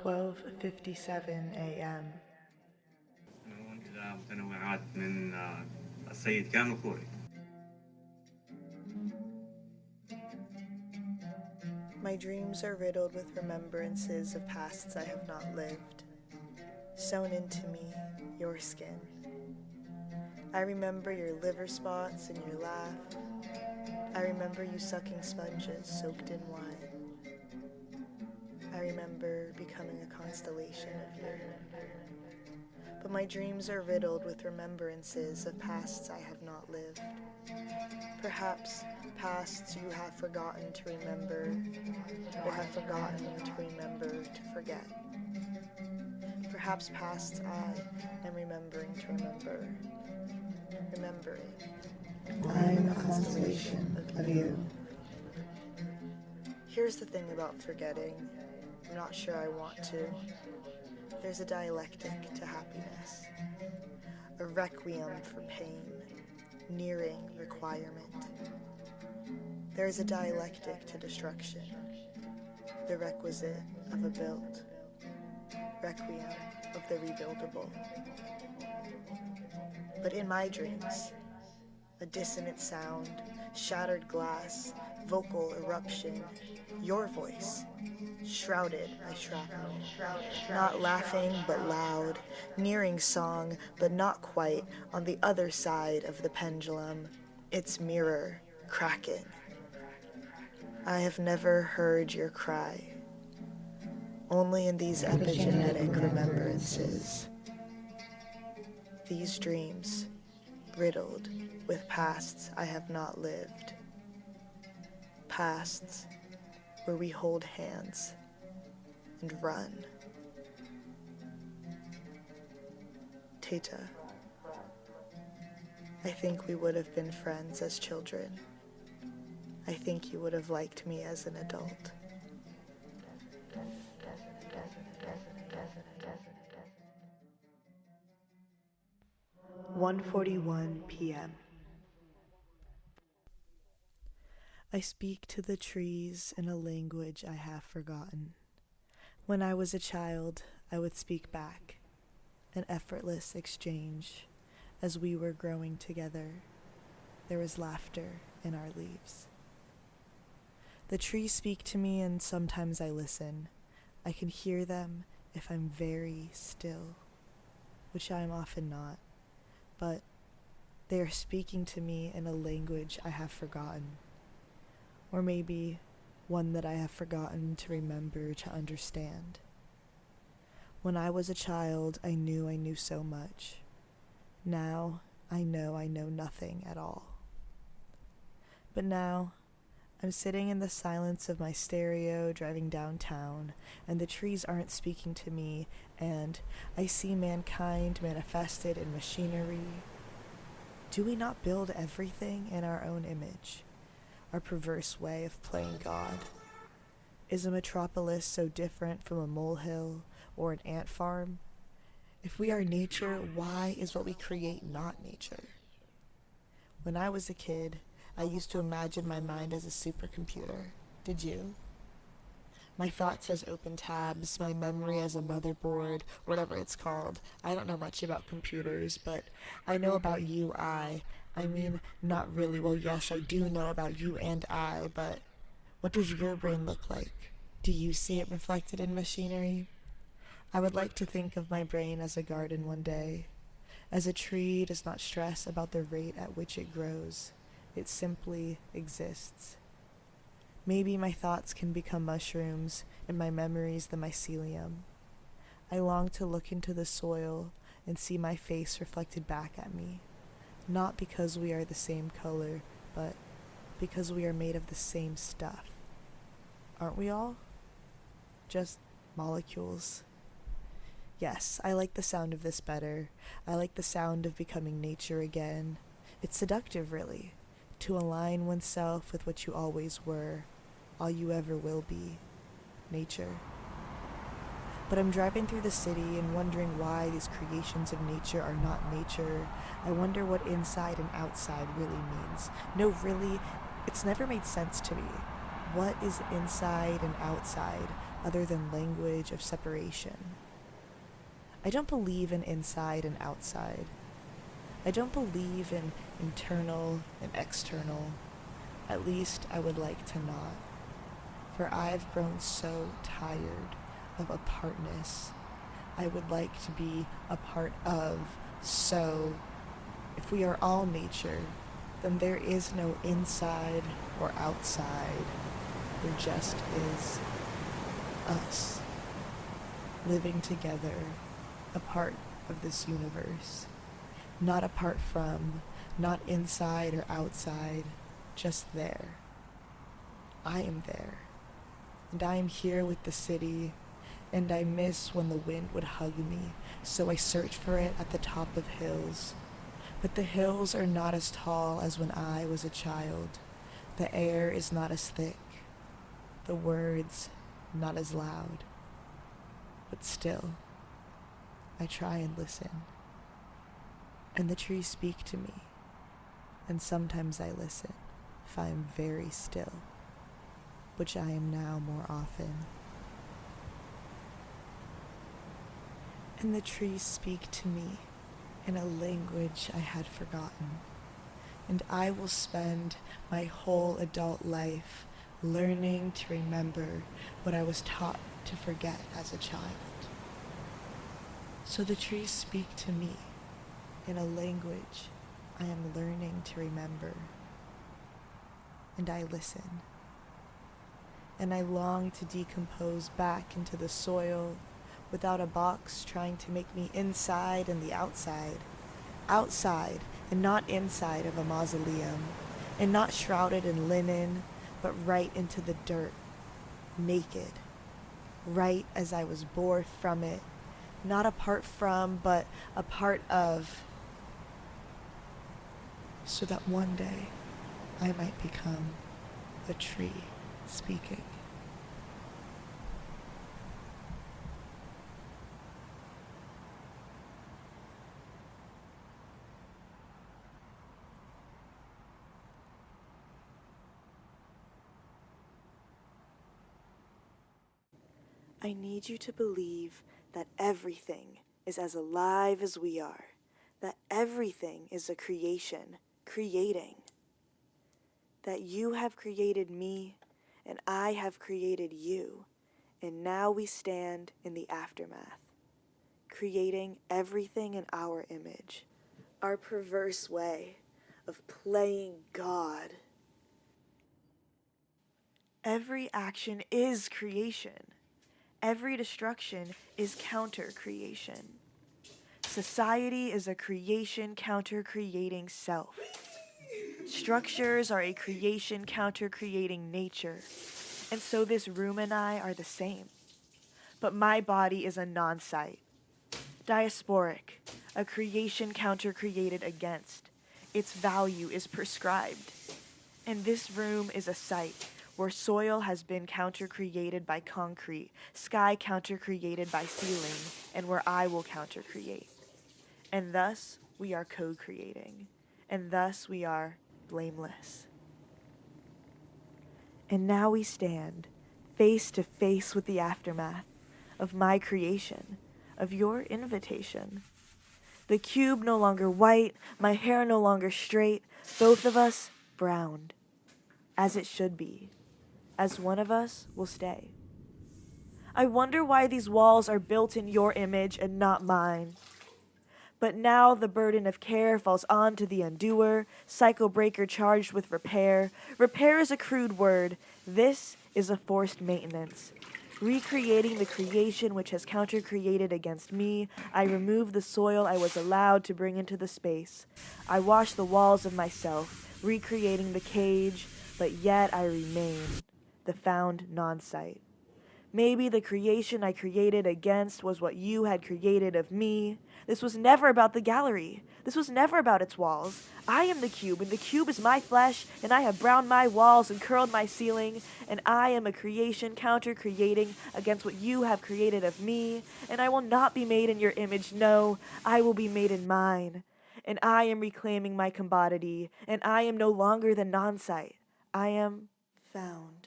12:57 a.m. نمون إلى متنوعات من السيد كامل كوري. My dreams are riddled with remembrances of pasts I have not lived. Sewn into me, your skin. I remember your liver spots and your laugh. I remember you sucking sponges soaked in wine. I remember becoming a constellation of you. But my dreams are riddled with remembrances of pasts I have not lived. Perhaps pasts you have forgotten to remember, or have forgotten to remember to forget. Perhaps pasts I am remembering to remember. Remembering. I am a constellation of you. Here's the thing about forgetting. I'm not sure I want to. There's a dialectic to happiness. A requiem for pain, nearing requirement. There is a dialectic to destruction, the requisite of a build, requiem of the rebuildable. But in my dreams, a dissonant sound, shattered glass, vocal eruption, your voice, shrouded by shrapnel, not laughing but loud, nearing song but not quite, on the other side of the pendulum, its mirror cracking. I have never heard your cry, only in these epigenetic remembrances. These dreams, riddled with pasts I have not lived. Pasts where we hold hands and run. Tata, I think we would have been friends as children. I think you would have liked me as an adult. (1:41 p.m.) I speak to the trees in a language I have forgotten. When I was a child, I would speak back, an effortless exchange. As we were growing together, there was laughter in our leaves. The trees speak to me, and sometimes I listen. I can hear them if I'm very still, which I am often not, but they are speaking to me in a language I have forgotten. Or maybe one that I have forgotten to remember to understand. When I was a child, I knew so much. Now, I know nothing at all. But now, I'm sitting in the silence of my stereo driving downtown, and the trees aren't speaking to me, and I see mankind manifested in machinery. Do we not build everything in our own image? Our perverse way of playing God? Is a metropolis so different from a molehill or an ant farm? If we are nature, why is what we create not nature? When I was a kid, I used to imagine my mind as a supercomputer. Did you? My thoughts as open tabs, my memory as a motherboard, whatever it's called. I don't know much about computers, but I know about you, I mean, not really. Well, yes, I do know about you and I, but what does your brain look like? Do you see it reflected in machinery? I would like to think of my brain as a garden one day, as a tree does not stress about the rate at which it grows. It simply exists. Maybe my thoughts can become mushrooms, and my memories the mycelium. I long to look into the soil and see my face reflected back at me. Not because we are the same color, but because we are made of the same stuff. Aren't we all? Just molecules. Yes, I like the sound of this better. I like the sound of becoming nature again. It's seductive, really, to align oneself with what you always were, all you ever will be, nature. But I'm driving through the city and wondering why these creations of nature are not nature. I wonder what inside and outside really means. No, really, it's never made sense to me. What is inside and outside? other than language of separation. I don't believe in inside and outside. I don't believe in internal and external. At least I would like to not. For I've grown so tired of apartness. I would like to be a part of. So, if we are all nature, then there is no inside or outside. There just is us, living together, a part of this universe. Not apart from, not inside or outside, just there. I am there, and I am here with the city, and I miss when the wind would hug me, so I search for it at the top of hills. But the hills are not as tall as when I was a child. The air is not as thick, the words not as loud. But still, I try and listen. And the trees speak to me, and sometimes I listen if I am very still, which I am now more often. And the trees speak to me in a language I had forgotten, and I will spend my whole adult life learning to remember what I was taught to forget as a child. So the trees speak to me in a language I am learning to remember, and I listen, and I long to decompose back into the soil without a box trying to make me inside and the outside and not inside of a mausoleum, and not shrouded in linen, but right into the dirt, naked, right as I was born from it, not apart from, but a part of, so that one day I might become a tree speaking. I need you to believe that everything is as alive as we are, that everything is a creation, creating, that you have created me and I have created you, and now we stand in the aftermath, creating everything in our image, our perverse way of playing God. Every action is creation. Every destruction is counter-creation. Society is a creation counter-creating self. Structures are a creation counter-creating nature. And so this room and I are the same. But my body is a non-site. Diasporic, a creation counter-created against. Its value is prescribed. And this room is a site where soil has been counter-created by concrete, sky counter-created by ceiling, and where I will counter-create. And thus, we are co-creating. And thus, we are blameless. And now we stand, face to face with the aftermath of my creation, of your invitation. The cube no longer white, my hair no longer straight, both of us browned, as it should be, as one of us will stay. I wonder why these walls are built in your image and not mine. But now the burden of care falls on to the undoer, cycle breaker charged with repair. Repair is a crude word. This is a forced maintenance. Recreating the creation which has counter-created against me, I remove the soil I was allowed to bring into the space. I wash the walls of myself, recreating the cage, but yet I remain the found non-site. Maybe the creation I created against was what you had created of me. This was never about the gallery. This was never about its walls. I am the cube, and the cube is my flesh, and I have browned my walls and curled my ceiling, and I am a creation counter-creating against what you have created of me, and I will not be made in your image, no, I will be made in mine. And I am reclaiming my commodity, and I am no longer the non-site. I am found.